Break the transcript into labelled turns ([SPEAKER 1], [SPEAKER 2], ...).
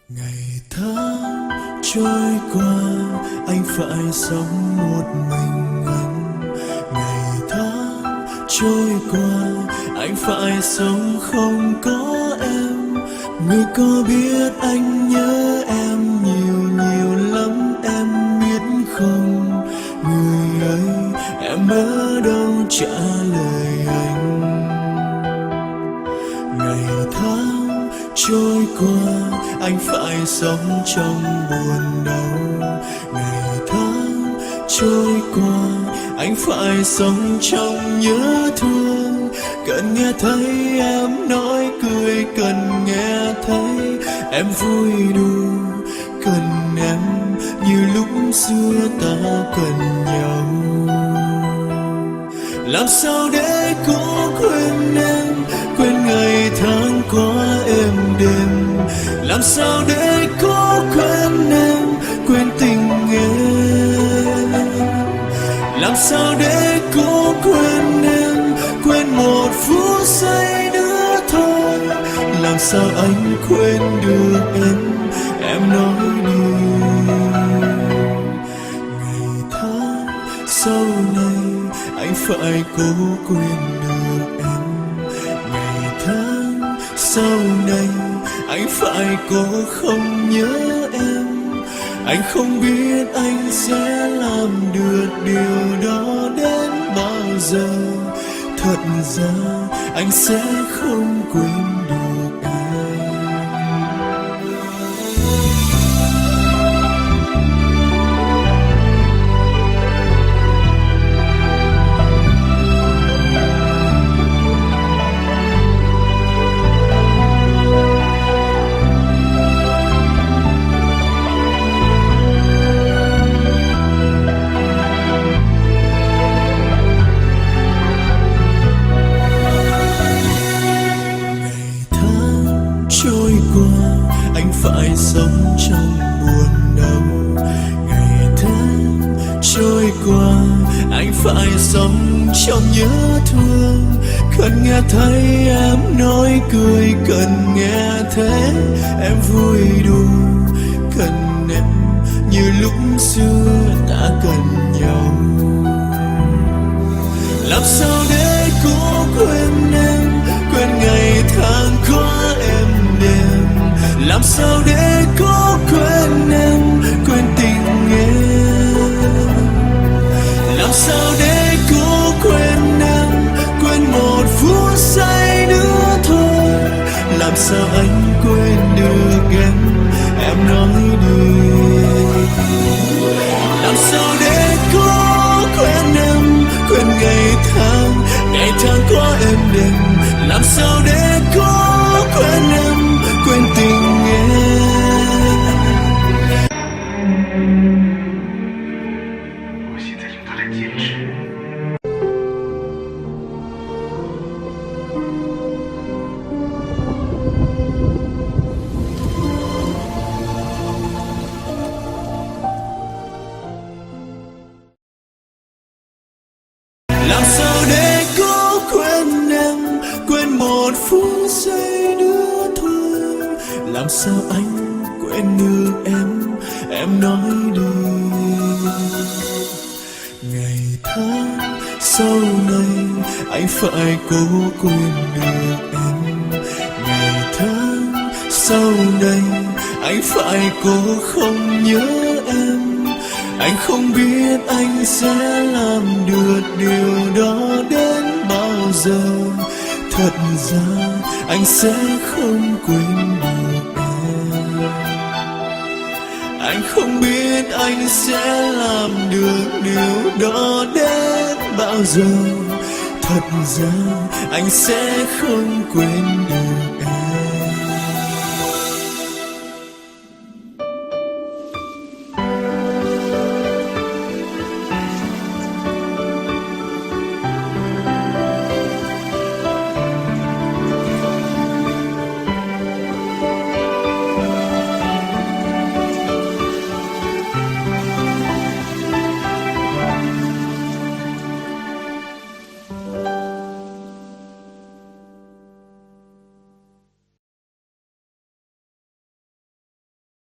[SPEAKER 1] Ngày tháng trôi qua, anh phải sống một mình anh. Ngày tháng trôi qua, anh phải sống không có em. Người có biết anh nhớ em nhiều nhiều lắm, em biết không? Người ơi, em ở đâu trả lời anh. Ngày tháng trôi qua, anh phải sống trong buồn đau. Ngày tháng trôi qua, anh phải sống trong nhớ thương. Cần nghe thấy em nói cười, cần nghe thấy em vui đùa, cần em như lúc xưa ta cần nhau. Làm sao để cố quên em, quên ngày tháng qua êm đềm. Làm sao để cố quên em, quên tình em. Làm sao để cố quên em, quên một phút giây nữa thôi. Làm sao anh quên được em nói đi. Ngày tháng sau này anh phải cố quên được em. Ngày tháng sau này anh phải cố không nhớ em. Anh không biết anh sẽ làm được điều đó đến bao giờ. Thật ra anh sẽ không quên được em. Trôi qua, anh phải sống trong buồn đau. Ngày tháng trôi qua, anh phải sống trong nhớ thương. Cần nghe thấy em nói cười, cần nghe thấy em vui đùa, cần em như lúc xưa đã cần nhau. Làm sao để cố quên em, quên ngày tháng qua em đêm. Làm sao để cố quên em, quên tình em. Làm sao để cố quên em, quên một phút giây nữa thôi. Làm sao anh quên được em nói đi. Làm sao để cố quên em, quên ngày tháng qua em đêm. Làm sao để cố quên em, quên tình em.
[SPEAKER 2] 我现在用它来坚持。
[SPEAKER 1] Làm sao để cố quên em, quên một phút giây nữa thôi. Làm sao anh quên được em nói đi. Ngày tháng sau này anh phải cố quên được em. Ngày tháng sau này anh phải cố không nhớ em. Anh không biết anh sẽ làm được điều đó đến bao giờ. Thật ra anh sẽ không quên được em. Anh không biết anh sẽ làm được điều đó đến bao giờ. Thật ra anh sẽ không quên được